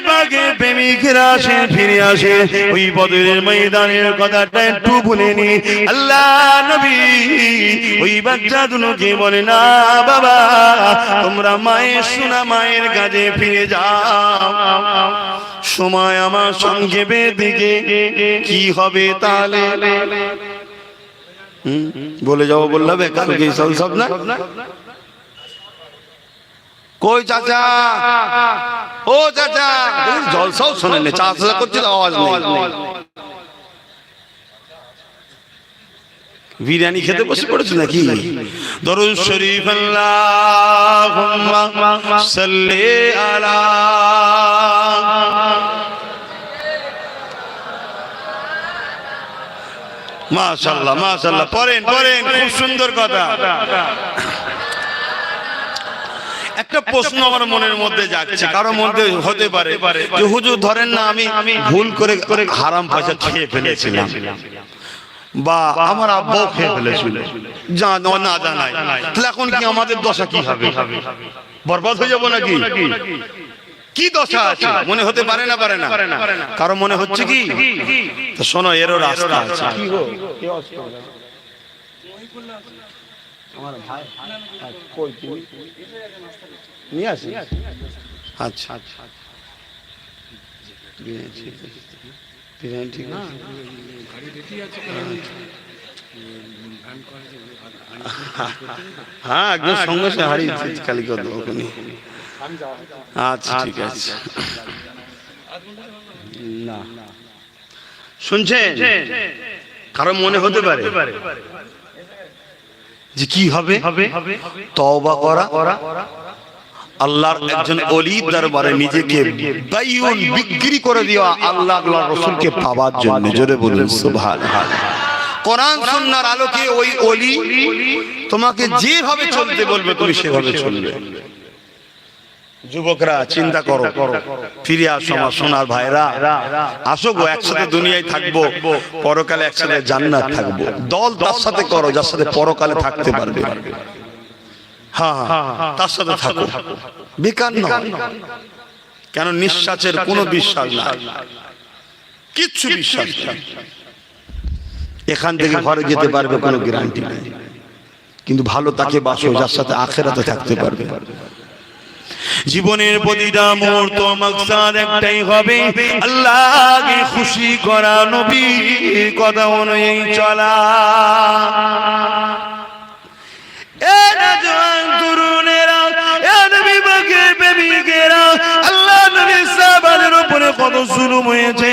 পাকে প্রেমিকরা আসে ফিরে আসে ওই বদরের ময়দানের কথাটা একটু ভুলেনি আল্লাহ নবী ওই বাচ্চা দুটোকে বলে না বাবা তোমরা মায়ের শোনা মায়ের কাছে ফিরে যাও সময় আমার সংক্ষেপে দিকে কি হবে তাহলে বলে যাবো বললাম কালকে সব না কই চাচা ও চাচা জলসাও শোনেন চাচা করছে আওয়াজ নেই বিরিয়ানি খেতে বসে পড়েছে নাকি দরুদ শরীফ আল্লাহুম্মা সাল্লি আলা মাশাআল্লাহ মাশাআল্লাহ পড়েন পড়েন খুব সুন্দর কথা একটা প্রশ্ন আমার মনের মধ্যে যাচ্ছে কারো মধ্যে হতে পারে যে হুজুর ধরেন না আমি ভুল করে হারাম পয়সা খেয়ে ফেলেছিলাম বা আমার আব্বাও খেয়ে ফেলেছিল না জানাই তাহলে এখন কি আমাদের দশা কি হবে বরবাদ হয়ে যাবো নাকি কি দশা আছে মনে হতে পারে না কারো মনে হচ্ছে কি তো শোনো এরও রাস্তা আছে আমার ভাই কই তুমি নিয়ে আসি আচ্ছা আচ্ছা ঠিক না হ্যাঁ একদম সঙ্গে সঙ্গে হারিয়ে খালি করে দেবো আচ্ছা ঠিক আছে না শুনছেন কারো মনে হতে পারে যে কি হবে তওবা করা আল্লাহর একজন ওলির দরবারে নিজেকে বাইউন বিক্রি করে দেওয়া আল্লাহ আল্লাহর রাসূলকে পাওয়ার জন্য জোরে বলুন সুবহানাল্লাহ কোরআন সুন্নাহর আলোকে ওই ওলি তোমাকে যেভাবে চলতে বলবে তুমি সেভাবে চলবে যুবকরা চিন্তা করো ফিরে আসো আমার সোনার ভাইরা আসো গো একসাথে দুনিয়ায় থাকবো পরকালে একসাথে জান্নাত থাকবো দল তার সাথে করো যার সাথে পরকালে থাকতে পারবে হ্যাঁ তার সাথে থাকো বেকার নয় কেন নিঃশ্বাসের কোনো বিশ্বাস নাই কিচ্ছু বিশ্বাস নাই এখান থেকে ঘরে যেতে পারবে কোনো গ্যারান্টি নেই কিন্তু ভালো তাকে বাসো যার সাথে আখিরাতে থাকতে পারবে জীবনের প্রতিটা মুহূর্ত মাকসাদ একটাই হবে আল্লাহকে খুশি করা নবীর কথা অনুযায়ী চলা এ নওজোয়ান তরুণেরা এ নবী পাকের প্রেমিকেরা আল্লাহ নবী সাহাবাদের উপরে কত জুলুম হয়েছে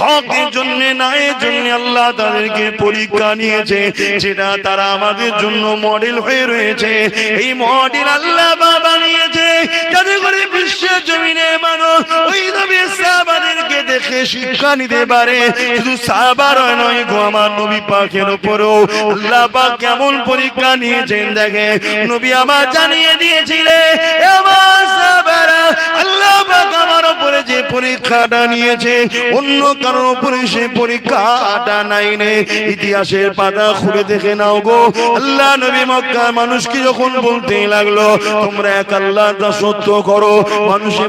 হকের জন্য ন্যায়ের জন্য আল্লাহ তাদেরকে পরীক্ষা নিয়েছে যেটা তারা আমাদের জন্য মডেল হয়ে রয়েছে এই মডেল আল্লাহ বানিয়েছে যাতে করে বিশ্বের জমিনে মানুষ ওই নবী সাহাবাদেরকে দেখে শিক্ষা নিতে পারে শুধু সাহাবার নয় গো আমার নবী পাকের উপরেও আল্লাহ পাক কেমন পরীক্ষা নিয়েছেন দেখে নবী আমার জানিয়ে দিয়েছিলেন আমার সাহাবারা আল্লাহ পাক আমার উপরে যে পরীক্ষাটা নিয়েছে অন্য কারোর উপরে সে পরীক্ষাটা নাই নে ইতিহাসের পাতা খুলে দেখে নাও গো আল্লাহ নবী মক্কার মানুষকে যখন বলতে লাগলো তোমরা এক আল্লাহর সত্য করো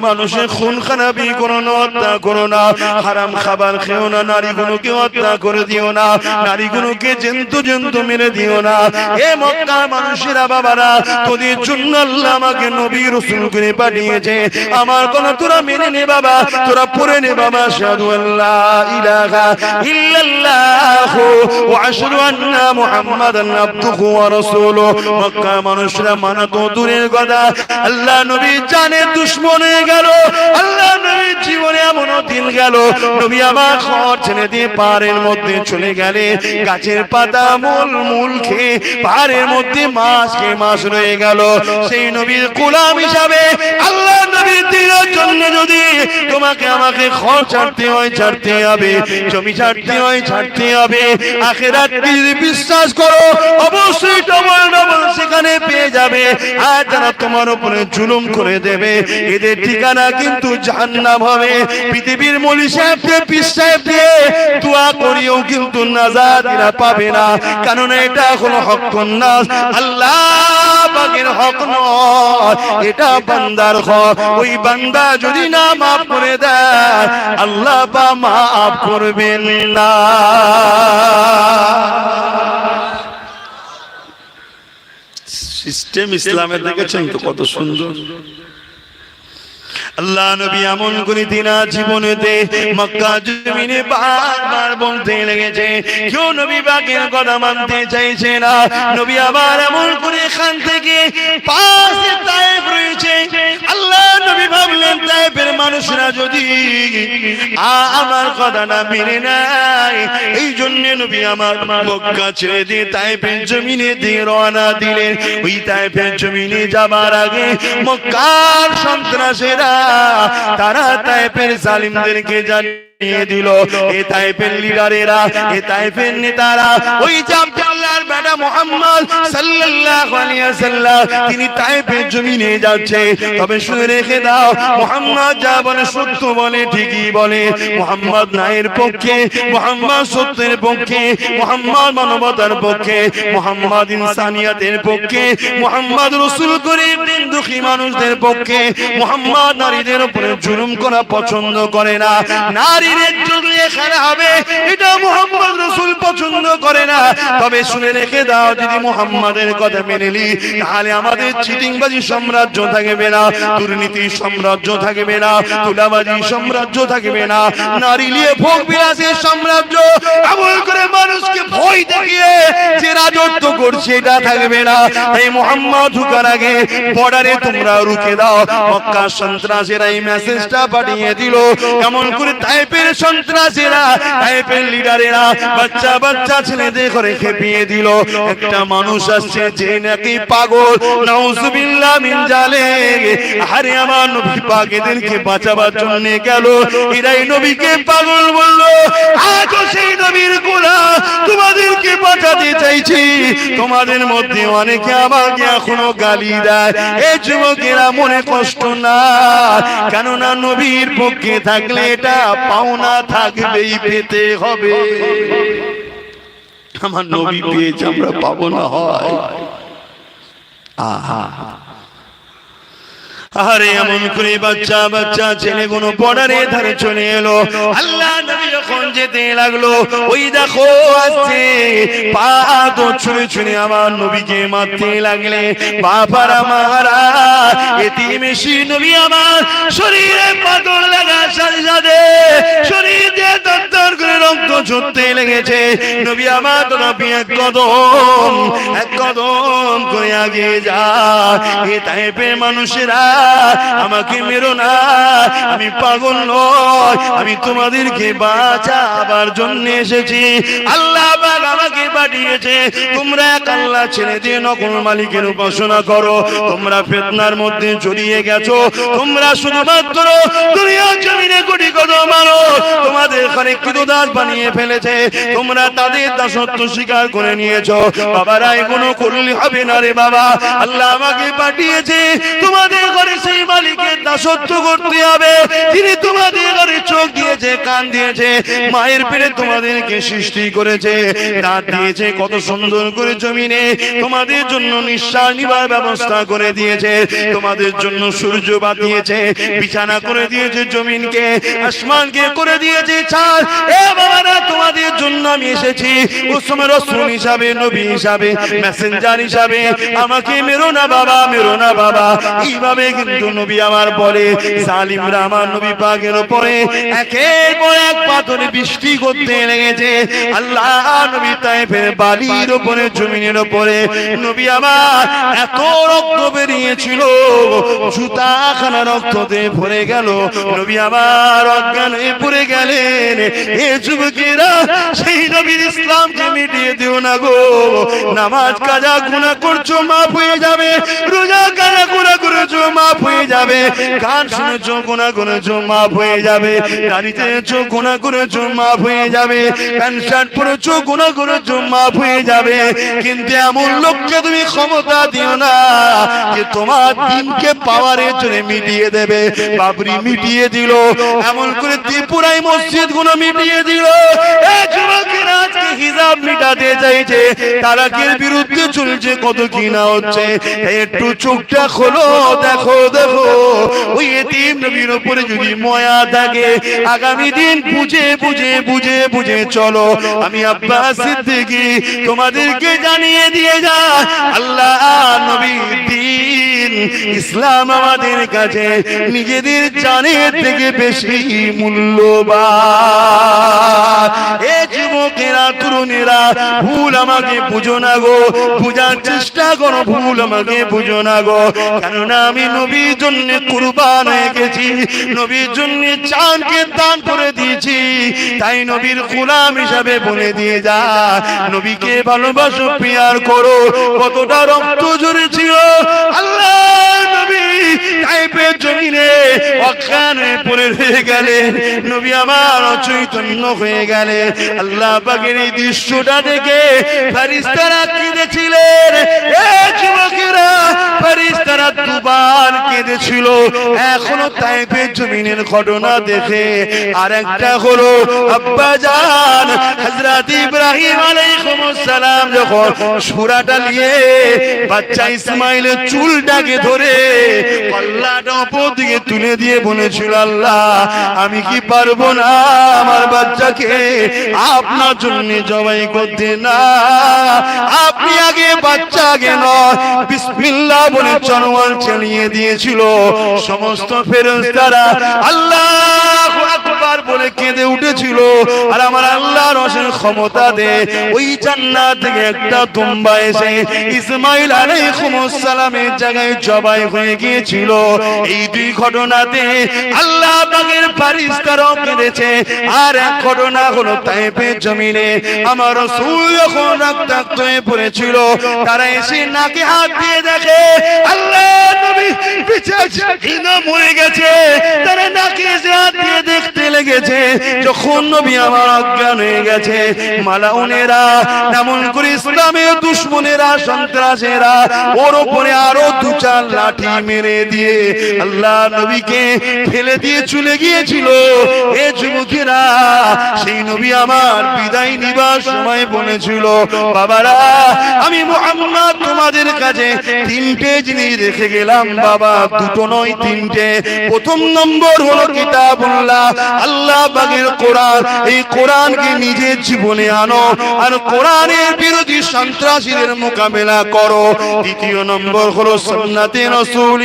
মানুষে খুন খারাপি করো না হত্যা করো না হারাম খাবার খেও না নারীগুলোকে হত্যা করে দিও না নারীগুলোকে জন্তু মেরে দিও না এ মক্কার মানুষেরা বাবারা তোদের জন্য আল্লাহ আমাকে নবী রাসূল করে পাঠিয়েছে আমার কথা তোরা মেনে নে বাবা তোরা পড়ে নে বাবা আশহাদু আল্লা ইলাহা ইল্লাল্লাহ ওয়া আশহাদু আন্না মুহাম্মাদান আবদুহু ওয়া রাসূলুহু মক্কার মানুষরা মানা তো দূরের কথা আল্লাহ নবী জানে দুশমন হয়ে গেল আল্লাহ নবী জীবনে এমন দিন গেল নবী আমার ঘর ছেড়ে দিয়ে পাহাড়ের মধ্যে চলে গেলে গাছের পাতা মূল খেয়ে পাহাড়ের মধ্যে মাস রয়ে গেল সেই নবীর গোলাম হিসাবে আল্লাহ নবীর দিনের জন্য যদি তোমাকে আমাকে ঘর ছাড়তে হবে জমি ছাড়তে হবে আখিরাত যদি বিশ্বাস করো অবশ্যই ডবল সেখানে পেয়ে যাবে আর যারা তোমার উপরে জুলুম করে দেবে এদের ঠিকানা কিন্তু জাহান্নাম হবে পৃথিবীর মলি সাহেবকে পীর সাহেব দিয়ে দোয়া করিও কিন্তু নাজাত এরা পাবে না কারণ এটা হলো হক নাস আল্লাহ পাকের হক নয় নয়, এটা বান্দার হক। ওই বান্দা যদি না মাফ করে দেয় আল্লাহ বা মাফ করবেন না। সিস্টেম ইসলামের দেখেছেন তো কত সুন্দর। আল্লাহ নবী এমন করে দিনা জীবনেতে মক্কা জমিনে বারবার বলতে লেগেছে, কেউ নবী পাকের কথা মানতে চাইছে না। নবী আবার এমন করে এখান থেকে পাশে তায়েফ রয়েছে, আল্লাহ নবী ভাবলেন তায়েফের মানুষরা যদি আমার কথা না মেনে নেয়, এই জন্য নবী আমার মক্কা ছেড়ে দিয়ে তায়েফের জমিনে দিয়ে রওনা দিলেন। ওই তায়েফের জমিনে যাবার আগে মক্কার সন্ত্রাসীরা তারা তায়েফের জালিমদেরকে জানিয়ে দিল, এই তায়েফের লিডারেরা, এই তায়েফের নেতারা, ওই যে আব্দুল্লাহর বেটা মুহাম্মদ সাল্লাল্লাহু আলাইহি ওয়াসাল্লাম তিনি তায়েফের জমিনে যাচ্ছে। তবে শুনে রেখে দাও, মুহাম্মদ যা বলে সত্য বলে, ঠিকই বলে। মুহাম্মদ ন্যায়ের পক্ষে, মুহাম্মদ সত্যের পক্ষে, মুহাম্মদ মানবতার পক্ষে, মুহাম্মদ ইনসানিয়াতের পক্ষে, মুহাম্মদ রাসূল গরীব দুঃখী মানুষদের পক্ষে। মুহাম্মদ নারীদের উপরে জুলুম করা পছন্দ করে না, নারীর ইজ্জত এখানে হবে এটা মুহাম্মদ রাসূল পছন্দ করে না। তবে শুনে রেখে দাও, যদি মুহাম্মাদের কথা মেনে নি তাহলে আমাদের চিটিংবাজি সাম্রাজ্য থাকবে না, দুর্নীতি সাম্রাজ্য থাকবে না, তুলাবাজি সাম্রাজ্য থাকবে না, নারী নিয়ে ভোগ বিলাসের সাম্রাজ্য, এমন করে মানুষকে ভয় দেখিয়ে যে রাজত্ব করছে এটা থাকবে না। এই মুহাম্মদ ঢোকার আগে বর্ডারে তোমরা রুখে দাও। মক্কা সন্ত্রাসীরা এই মেসেজটা পাঠিয়ে দিল, এমন করে তায়েফের সন্ত্রাসীরা, তায়েফের লিডারেরা বাচ্চা বাচ্চা ছেলেদের করে খেপিয়ে দিল। একটা মানুষ আসছে যে নাকি পাগল, নাউজুবিল্লাহ মিন জালিক। আরে আমার নবী পাক এদেরকে বাঁচাবার জন্য গেল, এরাই নবীকে পাগল বলল। আজও সেই নবীর গোলাম তোমাদেরকে বাঁচাতে চাইছি। তোমাদের মধ্যে অনেকে আমাকে এখনো গালি দেয়। এই যুবকেরা মনে কষ্ট না, কেননা নবীর পক্ষে থাকলে এটা পাওনা থাকবেই, পেতে হবে। আমার নবী পেয়েছে, আমরা পাবো না হয়। আহা, আরে এমন করে বাচ্চা বাচ্চা ছেলেগুলো বর্ডারে ধারে চলে এলো। আল্লাহ নবী যখন যেতে লাগলো, ওই দেখো আসছে পা তো ছুঁড়ে ছুঁড়ে আমার নবীকে মারতে লাগলে। বাবারা মারা এতিমেশি নবী আমার শরীরে পাথর লাগার সাথে সাথে শরীর দিয়ে দরদর করে রক্ত ঝরতে লেগেছে। নবী আমার নবী এক কদম করে আগে যায়। এ তায়েফের মানুষেরা আমাকে মেরো না, আমি পাগল নয়, আমি তোমাদেরকে বাঁচাবার জন্য এসেছি। আল্লাহ পাক আমাকে পাঠিয়েছে। তোমরা এক আল্লাহ ছেড়ে দিয়ে নকল মালিকের উপাসনা করো। তোমরা ফিতনার মধ্যে জড়িয়ে গেছো। তোমরা শুধুমাত্র দুনিয়ার জমিনে কোটি কদম মারো, তোমাদের ঘরে কৃতদাস বানিয়ে ফেলেছে। তোমরা তাদের দাসত্ব স্বীকার করে নিয়েছো। বাবারা এগুলো করলে হবে না রে বাবা। আল্লাহ আমাকে পাঠিয়েছে তোমাদের ঘরে সেই মালিকের দাসত্ব করতে হবে, যিনি তোমাদের ঘরে চোখ দিয়েছে, কান দিয়েছে, মায়ের পেটে তোমাদেরকে সৃষ্টি করেছে, দাঁত দিয়েছে, কত সুন্দর করে জমিনে তোমাদের জন্য নিঃশ্বাস নিবার ব্যবস্থা করে দিয়েছে, তোমাদের জন্য সূর্য বাঁধিয়েছে, বিছানা করে দিয়েছে, জমিনকে আসমানকে করে দিয়েছে ছাদ। এ বাবারা, তোমাদের জন্য আমি এসেছি উসমান রাসূল হিসাবে, নবী হিসাবে, মেসেঞ্জার হিসাবে। আমাকে মেরো না বাবা, মেরো না বাবা। এইভাবে কিন্তু নবী আমার বলে, জালিমরা আমার নবী পাকের উপরে একের পর এক পাথর বৃষ্টি করতে লেগেছে। আল্লাহ নবী তায়েফের বালির উপরে, জমিনের উপরে নবী আমার এত রক্ত বেরিয়েছিল, জুতাখানা রক্ততে ভরে গেল। নবী আমার অজ্ঞান হয়ে পড়ে গেলেন। এ যুবকেরা, সেই নবীর ইসলামকে মিটিয়ে দিও না গো। নামাজ কাজা গুনাহ করছো মাফ হয়ে যাবে, রোজা কাজা গুনাহ করেছো মাফ হয়ে যাবে, গান শুনেছো গুনাহ করেছো মাফ হয়ে যাবে, গাড়ি চেয়েছো গুনাহ করেছো মাফ হয়ে যাবে, প্যান্ট শার্ট পরেছো গুনাহ করেছো মাফ হয়ে যাবে। কিন্তু এমন লোককে তুমি ক্ষমতা দিও না যে তোমার দিনকে পাওয়ারের জন্য মিটিয়ে দেবে। বাবরি মিটিয়ে দিল, এমন করে ত্রিপুরায় মসজিদ গুলো মিটিয়ে দিল। এই যুবকেরা আজকে হিজাব মিটাতে চাইছে, তালাকের বিরুদ্ধে চলছে, কত কি না হচ্ছে। একটু চোখটা খোলো, দেখো দেখো ওই এতিম নবীর উপরে যদি ময়া থাকে, আগামী দিন বুঝে বুঝে বুঝে বুঝে চলো। আমি আব্বাস সিদ্দিকী তোমাদেরকে জানিয়ে দিয়ে যা, আল্লাহ নবীর দ্বীন ইসলাম আমাদের কাছে নিজেদের জানের থেকে বেশি মূল্যবান। এ যুবকেরা তরুণেরা, ভুল আমাকে বুঝো না গো, বুঝার চেষ্টা করো, ভুল আমাকে বুঝো না গো। কেননা আমি নবীর জন্য কুরবান হয়ে গেছি, নবীর জন্য জানকে দান করে দিয়েছি। তাই নবীর গোলাম হিসাবে বলে দিয়ে যা, নবীকে ভালোবাসো, প্রিয়ার করো। কতটা রক্ত ঝরেছিল আল্লাহ নবী তাইফের জমিনে অজ্ঞান হয়ে পড়ে রয়ে গেলেন, নবী আমার অচৈতন্য হয়ে গেলেন। আল্লাহ পাকের এই দৃশ্যটা দেখে ফেরেশতারা কেঁদেছিলেন। এই যুবকেরা, ফেরেশতারা দুবার কেঁদেছিল। এখনো তাইফের জমিনের ঘটনা দেখে আর একটা হলো আব্বাজান হযরত ইব্রাহিম আলাইহিস সালাম যখন সূরাটা নিয়ে বাচ্চা ইসমাইলের চুলটাকে ধরে কল্লাটা উপর দিকে তুলে দিয়ে বলেছিল, আল্লাহ আমি কি পারবো না আমার বাচ্চাকে আপনার জন্য জবাই করতে? না, আপনি আগে বাচ্চাকে নয়, বিসমিল্লাহ বলে তরবারি চালিয়ে দিয়েছিল। সমস্ত ফেরেশতারা আল্লাহু আকবার বলে কেঁদে উঠেছিল। আর আমার আল্লাহর অসীম ক্ষমতা দে, ওই জান্নাত থেকে একটা দুম্বা এসে ইসমাইল আলাইহিস সালামের জায়গায় জবাই হয়ে গিয়েছিল। এই দুই ঘটনাতে আল্লাহ পাকের ফেরেশতারাও কেঁদেছে। আর এক ঘটনা হলো তাইফের জমিনে আমার রাসূল যখন রক্তাক্ত হয়ে পড়েছিল, তারা এসে নাকে হাত দিয়ে দেখে আল্লাহ নবী বেচারা মরে গেছে। তারা নাকে এসে হাত দিয়ে দেখতে লেগেছে। যখন নবী আমার অজ্ঞান হয়ে গেছে, মালাউনেরা এমন করে ইসলামের দুশমনেরা, সন্ত্রাসীরা ওর উপরে আরো দু চার লাঠি মেরে দিয়ে আল্লাহ নবীকে ফেলে দিয়ে চলে গিয়েছিল। এ যুবকেরা, সেই নবী আমার বিদায় নিবার সময় বলেছিল, বাবারা আমি মুহাম্মদ তোমাদের কাছে তিনটে জিনিস রেখে গেলাম বাবা, দুটো নয় তিনটে। প্রথম নম্বর হলো কিতাবুল্লাহ, আল্লাহ পাকের কোরআন। এই কোরআনকে নিজের জীবনে আনো আর কোরআনের বিরোধী সন্ত্রাসীদের মোকাবেলা করো। দ্বিতীয় নম্বর হলো সুন্নাতে রাসূল,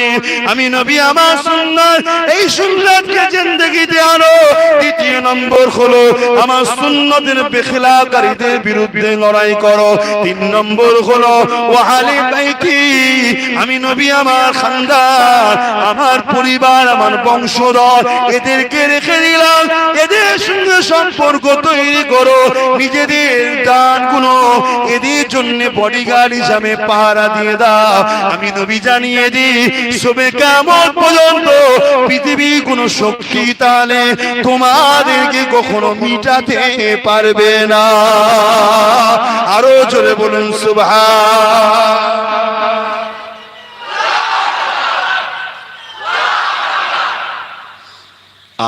আমি নবী আমার সুন্নাত, এই সুন্নাতকে জিন্দেগিতে আনো। তৃতীয় নম্বর হলো আমার সুন্নতের বেখিলাফকারীদের বিরুদ্ধে লড়াই করো। তিন নম্বর হলো ওয়াহালি বাইতি, আমি নবী আমার খানদান, আমার পরিবার, আমার বংশধর, এদেরকে রেখে দিলাম, এদের সঙ্গে সম্পর্ক তৈরি করো। নিজেদের দানগুলো এদের জন্য বডিগার্ড হিসাবে পাহারা দিয়ে দাও। আমি নবী জানিয়ে দিই, সবে কিয়ামত পর্যন্ত পৃথিবী কোনো শক্তি তাহলে তোমাদেরকে কখনো মিটাতে পারবে না। আরো জোরে বলুন সুবহান।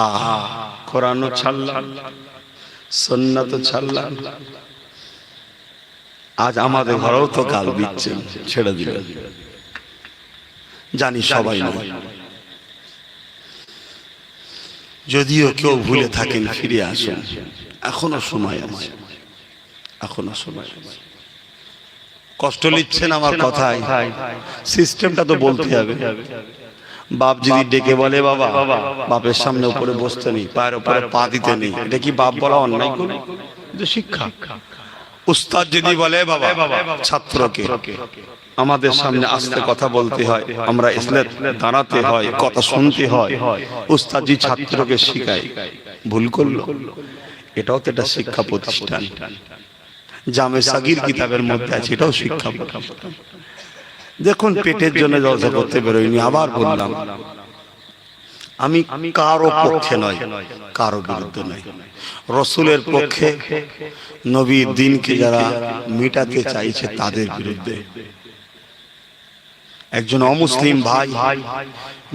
আহা, কোরআনও ছাড়লাম, সুন্নাতও ছাড়লাম, আজ আমাদের ঘরেও তো গাল দিচ্ছেন, ছেড়ে দিলেন। জানি সবাই নয়, যদিও কেউ ভুলে থাকেন ফিরে আসুন, এখনো সময় আছে, এখনো সময় আছে। কষ্ট নিচ্ছেন আমার কথায়, সিস্টেমটা তো বলতে হবে। বাপ যদি ডেকে বলে বাবা, বাপের সামনে উপরে বসতে নেই, পায়ের উপরে পা দিতে নেই, এটা কি বাপ বলা অন্যায়? এটা শিক্ষা। উস্তাদ যদি বলে বাবা ছাত্রকে আমাদের সামনে আসতে কথা বলতে হয়, আমরা ইসলামে দাঁড়াতে হয়, কথা শুনতে হয়, উস্তাদ জি ছাত্রকে শিখায়, ভুল করলো, এটাও তো একটা শিক্ষা প্রতিষ্ঠান। জামে সাগীর কিতাবের মধ্যে আছে, এটাও শিক্ষা প্রতিষ্ঠান। দেখুন পেটের জন্য জলসা করতে বেরোয়নি, আবার বললাম আমি কারো পক্ষে নয়, কারো বিরুদ্ধে নয়, রসুলের পক্ষে, নবীর দিনকে যারা মিটাতে চাইছে তাদের বিরুদ্ধে। একজন অমুসলিম ভাই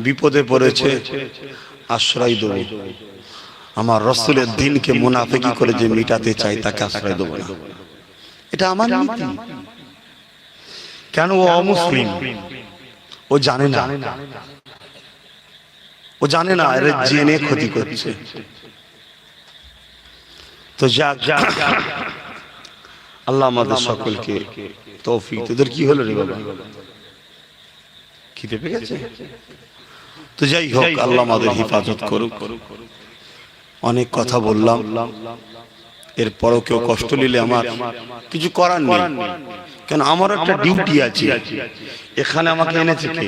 বিপদে পড়েছে, আশ্রয় দেব। আমার রসুলের দিনকে মুনাফিকি করে যে মিটাতে চাই তাকে আশ্রয় দেব না, এটা আমার নীতি। কেন? ও অমুসলিম, ও জানে না, ও জানে না, এর জেনে ক্ষতি করছে। তো যাক, আল্লাহ আমাদের সকলকে তৌফিক। তোদের কি হলো রে বাবা, খিদে পেয়ে গেছে? তো যাই হোক, আল্লাহ আমাদের হেফাজত করুক। অনেক কথা বললাম, এরপরও কেউ কষ্ট নিলে আমার কিছু করার নেই, কেন আমার একটা ডিউটি আছে। এখানে আমাকে এনেছে কে?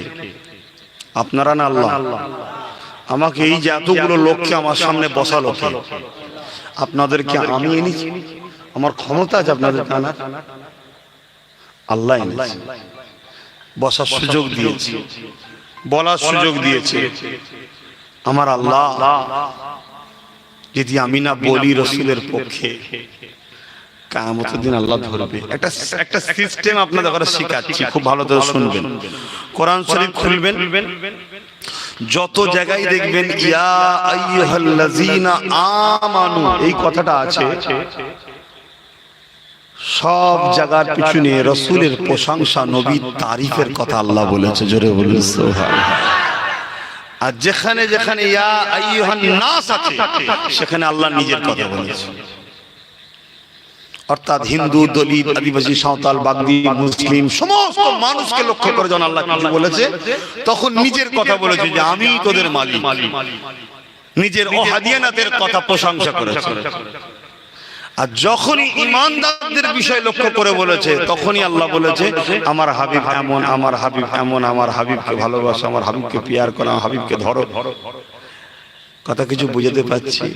আপনারা না আল্লাহ? আমাকে এই যে এতগুলো লোককে আমার সামনে বসালো কে? আপনাদেরকে আমি এনেছি, আমার ক্ষমতা আছে আপনাদেরকে আনার? আল্লাহ এনেছে, বসার সুযোগ দিয়েছে, বলার সুযোগ দিয়েছে আমার আল্লাহ। যদি আমি না বলি রসুলের পক্ষে, কিয়ামতের দিন আল্লাহ ধরবে। একটা সিস্টেম আপনাদের কাছে শিখাচ্ছি, খুব ভালো করে শুনবেন। কোরআন শরীফ খুলবেন, যত জায়গায় দেখবেন ইয়া আইয়ুহাল্লাযীনা আমানু এই কথাটা আছে, সব জায়গার পিছনে রসুলের প্রশংসা, নবীর তারিফের কথা আল্লাহ বলেছে। জোরে বলুন সুবহানাল্লাহ। আর যেখানে যেখানে ইয়া আইয়ুহান নাস আছে, সেখানে আল্লাহ নিজের কথা বলেছে। অর্থাৎ হিন্দু, দলিত, আদিবাসী, সাঁওতাল, বাগদি, মুসলিম সমস্ত মানুষকে লক্ষ্য করে যখন আল্লাহ কিছু বলেছে, তখন নিজের কথা বলেছে যে আমি তোদের মালিক। নিজের ওহাদিয়ানাতের কথা প্রশংসা করেছে। আর যখনই ঈমানদারদের বিষয় লক্ষ্য করে বলেছে, তখনই আল্লাহ বলেছে আমার হাবিব এমন, আমার হাবিব এমন, আমার হাবিবকে ভালোবাসো, আমার হাবিবকে পিয়ার করো, আমার হাবিবকে ধরো। কথা কিছু বুঝতে পারছি?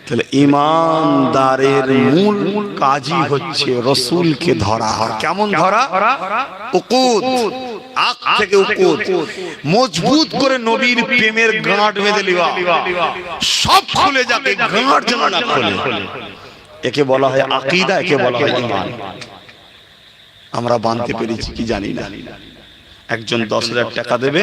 তাহলে ঈমানদারের মূল কাজই হচ্ছে রসুলকে ধরা। কেমন ধরা? উকুদ, আখ থেকে উকুদ মজবুত করে নবীর প্রেমের গাঁট বেঁধে লিবা, সব খুলে যাকে গাঁট যেন না খোলে। একে বলা হয় আকীদা, একে বলা হয় ঈমান। আমরা বানতে পেরেছি কি জানি না। একজন 10,000 টাকা দেবে,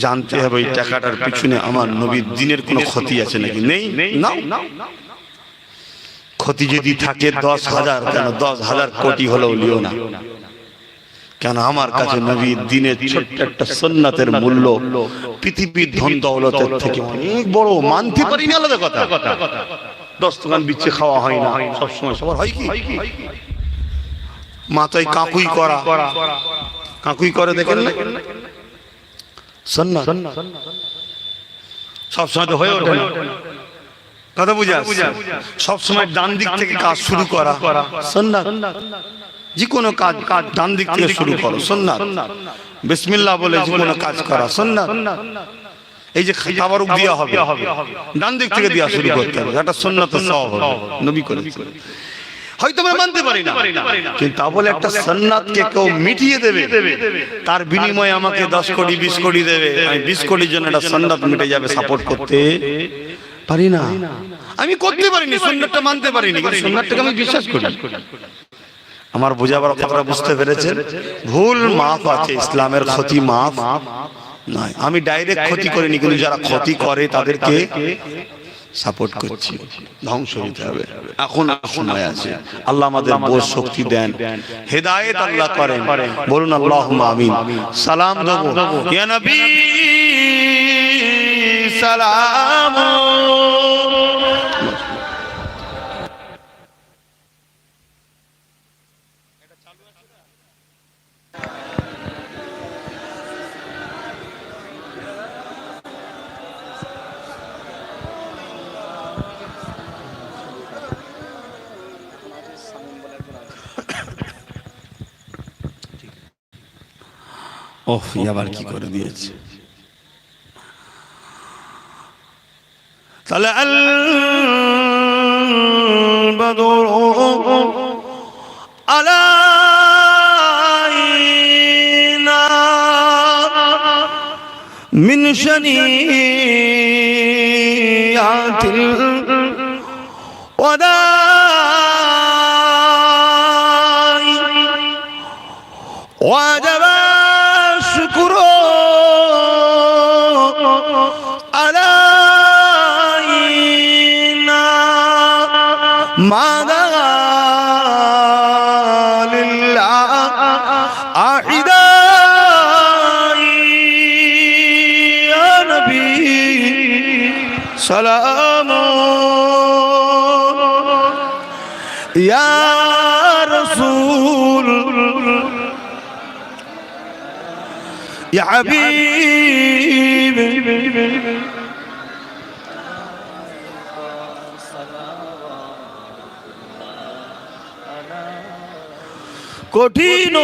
জানতে হবে এই টাকাটার পিছনে আমার নবীর দ্বীনের কোনো ক্ষতি আছে নাকি। নেই, নাও। ক্ষতি যদি থাকে 10,000, কেন 10,000 কোটি হলেও লিও না। কেন আমার কাছে নবীর দ্বীনের ছোট্ট একটা সুন্নাতের মূল্য পৃথিবীর ধন দৌলতের থেকে অনেক বড়। মানতে পারি না, আলাদা কথা। 10 দোকান বিচ্ছে খাওয়া হয় না সবসময়, সবার হয় কি? মাথায় কাকুই করা, কাকুই করে দেখেন না, সুন্নাত সবসময় তো হয়ে ওঠে না। কথা বুঝে আসছে? সবসময় ডান দিক থেকে কাজ শুরু করা সুন্নাত। যে কোনো কাজ ডান দিক থেকে শুরু করো সুন্নাত। বিসমিল্লাহ বলে যে কোনো কাজ করা সুন্নাত। এই যে তাবারুক দেওয়া হবে, ডান দিক থেকে দেওয়া শুরু করতে হবে, এটা সুন্নাতের সওয়াব হবে, নবী করেছেন। হয়তো আমরা মানতে পারি না, কিন্তু তা বলে একটা সুন্নাতকে কেউ মিটিয়ে দেবে, তার বিনিময়ে আমাকে 10 কোটি 20 কোটি দেবে, আমি 20 কোটির জন্য একটা সুন্নাত মিটে যাবে, সাপোর্ট করতে পারি না। আমি করতে পারিনি, সুন্নাতটা মানতে পারিনি, কিন্তু সুন্নাতটাকে আমি বিশ্বাস করি। আমার বোঝাবার কথা বুঝতে পেরেছেন? ভুল মাফ আছে, ইসলামের ক্ষতি মাফ নয়। আমি ডাইরেক্ট ক্ষতি করিনি, কিন্তু যারা ক্ষতি করে তাদেরকে সাপোর্ট করছি। ধ্বংস হতে হবে। এখন সময় আছে, আল্লাহ আমাদের বোঝ শক্তি দেন, হেদায়েত আল্লাহ করেন। বলুন আল্লাহুম্মা আমিন। সালাম দেবো ইয়া নবী সালাম। ওহ, আবার কি করে দিয়েছে। তাহলে আল বদর আলাইনা من شنيعات الوداع وجب الشكر علينا ما دعا لله سلام يا رسول يا حبيب কঠিন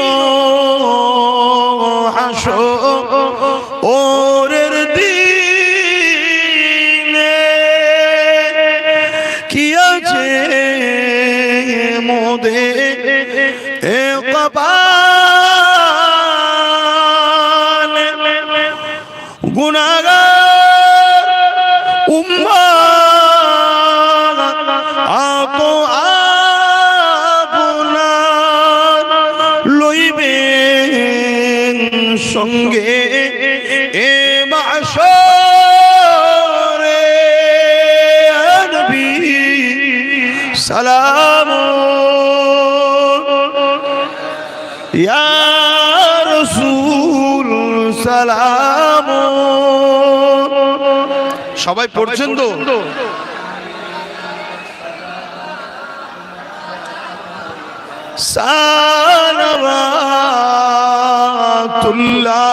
হাসরের দিনে কি আছে মোদের কপালে গুনাহগার উম্মত আপো আপনার লইবেন সঙ্গে এ মাশরে নবী সালাম ইয়া রাসূল সালাম। সবাই পড়ছেন তো? সালাওয়াতুল্লাহ।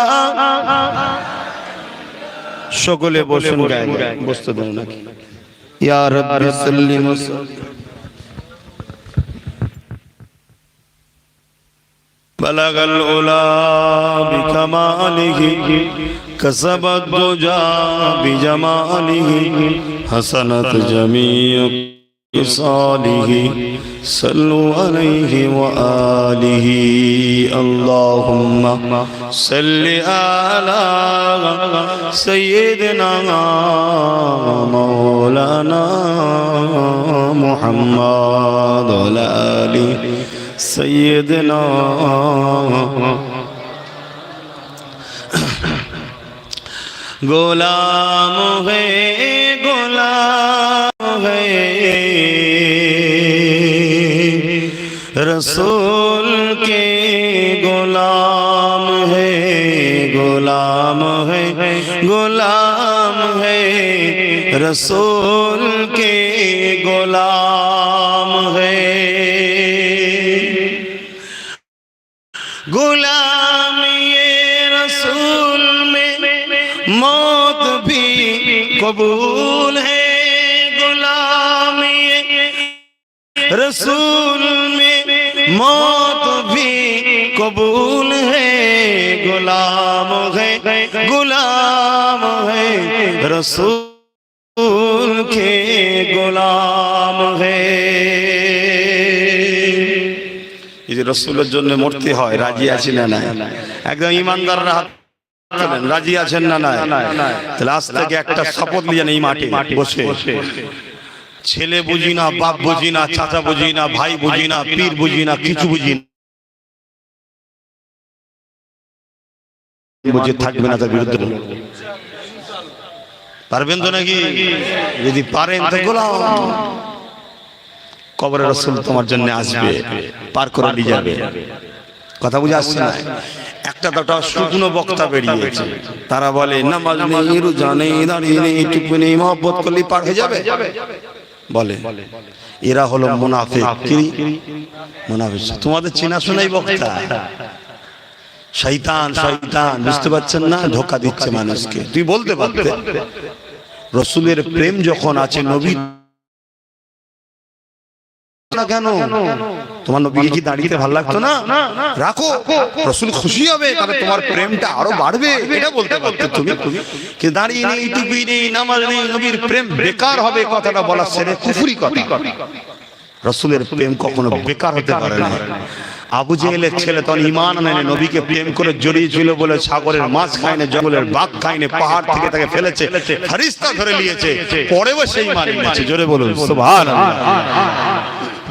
সকলে বসুন, বসতে দেন নাকি? ইয়া রাব্বি সাল্লি ওয়া সাল্লিম। বালাগাল উলা বিকামালিহি কাসাবাত দুজা বিজামালিহি হাসানাত জামিউ صالحه صلوا عليه وآله اللهم صل على سيدنا مولانا محمد وعلى آل سيدنا غلام ہے غلام ہے रसूल के गुलाम है गुलाम है गुलाम है रसूल के गुलाम है गुलाम ये रसूल में मौत भी कबूल है गुलाम ये रसूल में मौत भी कबूल है गुलाम है रसूल के गुलाम है। এই যে রসুলের জন্য মরতে হয়, রাজি আছি না নাই? একদম ইমানদাররা হাত তোলেন, রাজি আছেন না নাই? তাহলে আজ থেকে একটা শপথ নিয়ে এই মাঠে বসে, ছেলে বুঝি না, বাপ বুঝি না, চাচা বুঝি না, ভাই বুঝি না, পীর বুঝি না, কিছু বুঝি না, বুঝে থাকবে না, তার বিরুদ্ধে পারবেন তো নাকি? যদি পারেন তো গোলাম, কবরে রাসূল তোমার জন্য আসবে, পার করে নিয়ে যাবে। কথা বুঝে আসছে না? একটা দুটো শুকনো বক্তা বেরিয়েছে, তারা বলে নামাজ নেই, রোজা নেই, দাঁড়িয়ে নেই, টুপি নেই, মহব্বত করলে পার হয়ে যাবে বলে। এরা হলো মুনাফিক। কি মুনাফিক? তোমাদের চেনাশোনাই বক্তা, শয়তান শয়তান, বুঝতে পারছেন না? ধোঁকা দিচ্ছে মানুষকে। তুই বলতে পারতে রসুলের প্রেম যখন আছে, নবী না কেন? তোমার নবীকে কি দাঁড়িয়ে ভালো লাগতো না? রাখো, রসুল খুশি হবে, তাহলে তোমার প্রেমটা আরো বাড়বে, এটা বলতে পারতে তুমি। কিন্তু দাঁড়িয়ে নেই, টুপি নেই, নামাজ নেই, নবীর প্রেম বেকার হবে, কথাটা বলা ছেড়ে কুফরি কথা। রসুলের প্রেম কখনো বেকার হতে পারে না। আবু জেহেলের ছেলে তখন ঈমান আনেনি, নবীকে প্রেম করে জড়িয়েছিল বলে সাগরের মাছ খায়নি, জঙ্গলের বাঘ খায়নি, পাহাড় থেকে তাকে ফেলেছে, ফেরেশতা ধরে নিয়েছে, পরে বসে ঈমান এনেছে। জোরে বলুন সুবহানাল্লাহ।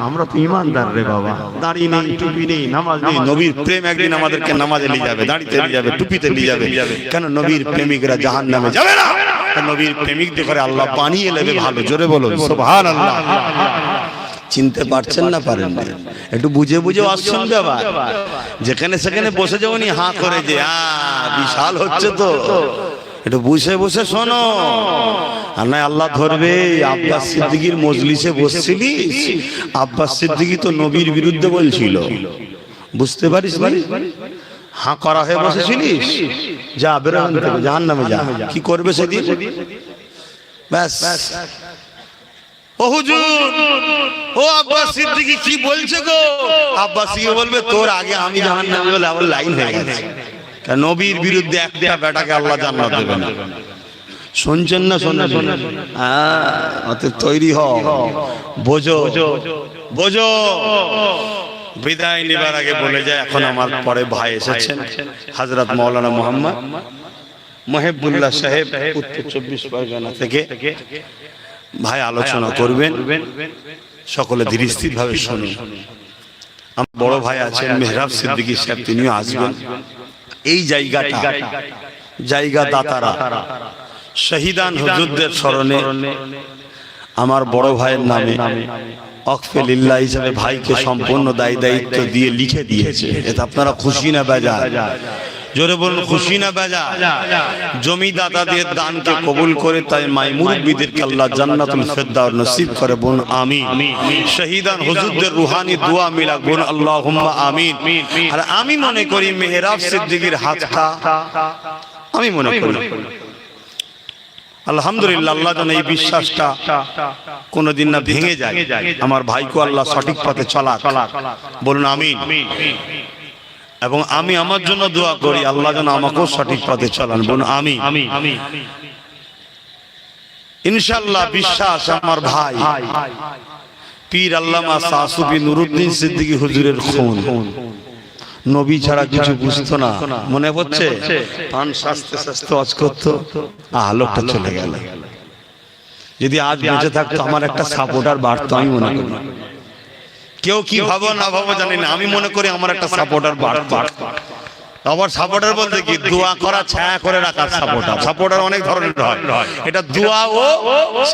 আমরা তো ঈমানদার রে বাবা, দাড়ি নেই, টুপি নেই, নামাজ নেই। নবীর প্রেম একদিন আমাদেরকে নামাজে নিয়ে যাবে, দাড়িতে নিয়ে যাবে, টুপিতে নিয়ে যাবে। কেন? নবীর প্রেমিকরা জাহান্নামে যাবে না, নবীর প্রেমিকদের করে আল্লাহ বানিয়ে নেবে ভালো। জোরে বলুন সুবহানাল্লাহ। চিনতে পারছেন না? পারেন না? একটু বুঝে বুঝে আসছেন বাবা, যেখানে সেখানে বসে যাওনি হাঁ করে যে বিশাল হচ্ছে তো, একটু বুঝে বসে শোনো, আর নয় আল্লাহ ধরবে। আব্বাস সিদ্দিকীর মজলিসে বসছিলিস, আব্বাস সিদ্দিকী তো নবীর বিরুদ্ধে বলছিল, বুঝতে পারিস? হাঁ করা হয়ে বসেছিলিস, যা বেরোন থেকে, জাহান্নামে যা। কি করবে সেদিন? ব্যাস, ও হুজুর, ও আব্বাস সিদ্দিকী কি বলছে গো? আব্বাস সিদ্দিকী বলবে তোর আগে আমি জাহান্নামে বলে আমার লাইন হয়ে গেছে। নবীর বিরুদ্ধে একটা বেটাকে আল্লাহ জান্নাত দেবে না। শুনছেন না? শোনেন? অতএব তৈরি হও, বোঝো বোঝো। বিদায় নেবার আগে বলে যায়, এখন আমার পরে ভাই এসেছেন হযরত মাওলানা মোহাম্মদ মহিবুল্লাহ সাহেব, উত্তর 24 পরগনা থেকে। ভাই আলোচনা করবেন, সকলে ধীর স্থির ভাবে শুনুন। আমার বড় ভাই আছেন মেহরাব সিদ্দিকী সাহেব, তিনিও আসবেন। এই জায়গা দাতারা শহীদান হুজুরদের স্মরণে আমার বড় ভাইয়ের নামে ওয়াকফে লিল্লাহ হিসেবে ভাইকে সম্পূর্ণ দায়িত্ব দিয়ে লিখে দিয়েছে। এতে আপনারা খুশি না বেজার? জোরে বলুন খুশি না বেজার? জমিদাতাদের দানকে কবুল করে তাই মাই মুরব্বিদেরকে আল্লাহ জান্নাতুল ফেরদাউস নসিব করে, বলুন আমিন। শহীদান হুজুরদের রুহানি দোয়া মিলাক, বলুন আল্লাহুম্মা আমিন। আর আমি মনে করি মেহরাব সিদ্দিকীর হাতটা, আমি মনে করি আলহামদুলিল্লাহ, আল্লাহ যেন এই বিশ্বাসটা কোনোদিন না ভেঙে যায়। আমার ভাইকে আল্লাহ সঠিক পথে চালাক, বলুন আমিন। এবং আমি আমার জন্য দোয়া করি আল্লাহ যেন আমাকেও সঠিক পথে চালান, বলুন আমিন। ইনশাআল্লাহ বিশ্বাস আমার ভাই পীর আল্লামা শাহ সুফি নুরুদ্দিন সিদ্দিকী হুজুরের খুন। নবী ছাড়া কিছু বুঝতো না, মনে হচ্ছে পান শাস্তে শাস্তে ওয়াজ করতো, লোকটা চলে গেল। যদি আজ বেঁচে থাকতো আমার একটা সাপোর্টার বাড়তো, আমি মনে করি। কেউ কি ভাবো না ভাবো জানি না, আমি মনে করি আমার একটা সাপোর্টার বাড়তো। আবার সাপোর্টার বলতে কি, দোয়া করা, ছায়া করে রাখার সাপোর্টার। সাপোর্টার অনেক ধরনের হয়, এটা দোয়া ও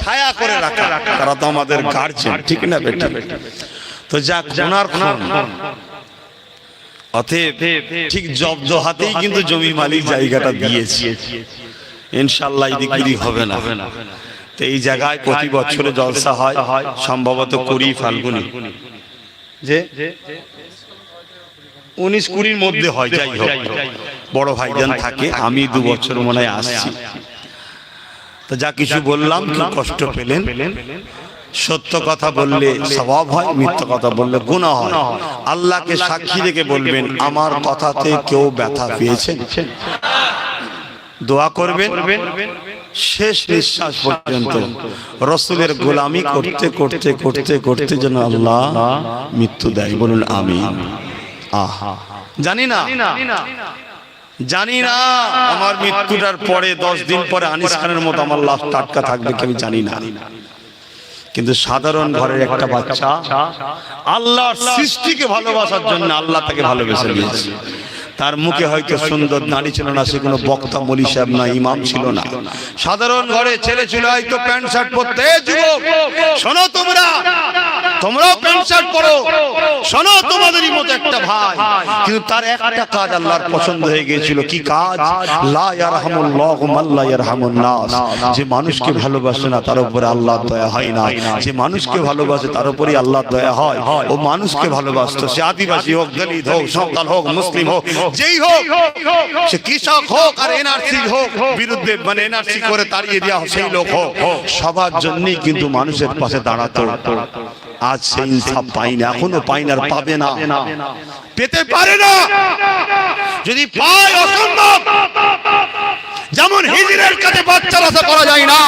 ছায়া করে রাখা। তারা তো আমাদের গার্জিয়ান, ঠিক না বেটা? তো যা ওনার খুন, অতএব ঠিক জব্দ হাতেই কিন্তু জমি মালিক জায়গাটা দিয়েছে। ইনশাআল্লাহ এদিক হবে না। তো এই জায়গায় প্রতি বছরে জলসা হয়, সম্ভবত 20 ফাল্গুনি, যে 19-20 মধ্যে হয়। যাই হোক, বড় ভাইজান থাকে, আমি 2 বছর মনে হয় আসছি। তো যা কিছু বললাম, কি কষ্ট পেলেন? সত্য কথা বললে সওয়াব হয়, মিথ্যা কথা বললে গুনাহ হয়। আল্লাহকে সাক্ষী রেখে বলবেন, আমার কথাতে কেউ ব্যথা পেয়েছেন? দোয়া করবেন শেষ নিঃশ্বাস পর্যন্ত রাসূলের গোলামি করতে করতে করতে করতে যেন আল্লাহ মৃত্যু দেয়, বলুন আমিন। জানি না আমার মৃত্যুটার পরে 10 দিন পরে আনিস খানের মতো আমার লাশ টাটকা থাকবে কি, আমি জানি না। কিন্তু সাধারণ ঘরের একটা বাচ্চা আল্লাহর সৃষ্টিকে ভালোবাসার জন্য আল্লাহ তাকে ভালোবেসে নিয়েছে। তার মুখে হয়তো সুন্দর দাড়ি ছিল না, সে কোনো বক্তা মৌলী সাহেব না, ইমাম ছিল না, সাধারণ ঘরে ছেলে ছিল, হয়তো প্যান্ট শার্ট পরতে। যুবক শোনো, তোমরাও প্যান্ট শার্ট পরো, শোনো, তোমাদেরই মতো একটা ভাই, কিন্তু তার একটা কাজ আল্লাহর পছন্দ হয়ে গিয়েছিল। কি কাজ? লা ইয়ারহামুল্লাহু মান লা ইয়ারহামুন নাস। যে মানুষকে ভালোবাসে না তার উপরে আল্লাহর দয়া হয় না, যে মানুষকে ভালোবাসে তার উপরেই আল্লাহর দয়া হয়। ও মানুষকে ভালোবাসতো, সে আদিবাসী হোক, দলিত হোক, সাঁওতাল হোক, মুসলিম হোক, যেই হোক, সে কৃষক হোক আর এনআরসি হোক, বিরুদ্ধে মানে এনআরসি করে তাড়িয়ে দেওয়া সেই লোক হোক, সবার জন্যই কিন্তু মানুষের পাশে দাঁড়াতো। আজ সেই ইনসাফ পাই না, এখনো পাই না, আর পাবে না, পেতে পারে না। যদি পায় অসম্ভব। যেমন হিজরের কাছে বাচ্চা আশা করা যায় না,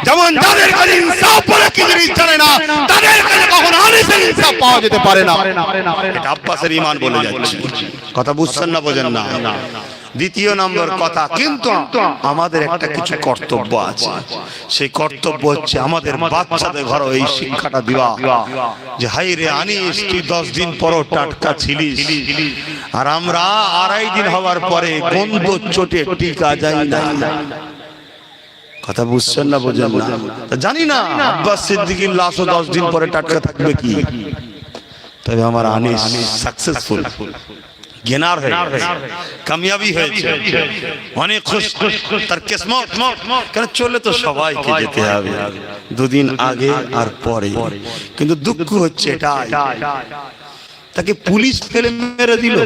যেমন কারণ যাদের কাছে ইনসাফ বলে কি জিনিস জানে না তাদের কাছে কখনো আনিসের ইনসাফ পাওয়া যেতে পারে না। এটা আব্বাসের ঈমান বলে যাচ্ছে। কথা বুঝছেন না বোঝেন না? দ্বিতীয় নম্বর কথা, কিন্তু আমাদের একটা কিছু কর্তব্য আছে। সেই কর্তব্য হচ্ছে আমাদের বাচ্চাদের ঘরে এই শিক্ষাটা দিবা যে হাই রে আনিস, তুই 10 দিন পর টাটকা ছিলিস, আর আমরা 2.5 দিন হওয়ার পরে গন্ধ চোটে টিকা যায় না। কথা বুঝছেন না বোঝেন না? জানি না আব্বাস সিদ্দিকীর লাশও 10 দিন পরে টাটকা থাকবে কি, তবে আমার আনিস সাকসেসফুল, গেনার হয়ে কামিয়াবি হয়েছে, অনেক খুশ, তার কিসমত। কেন চলে তো সবাইকে যেতে হবে, 2 দিন আগে আর পরে। কিন্তু দুঃখ হচ্ছে এটা, তাকে পুলিশ ফেলে মেরে দিল।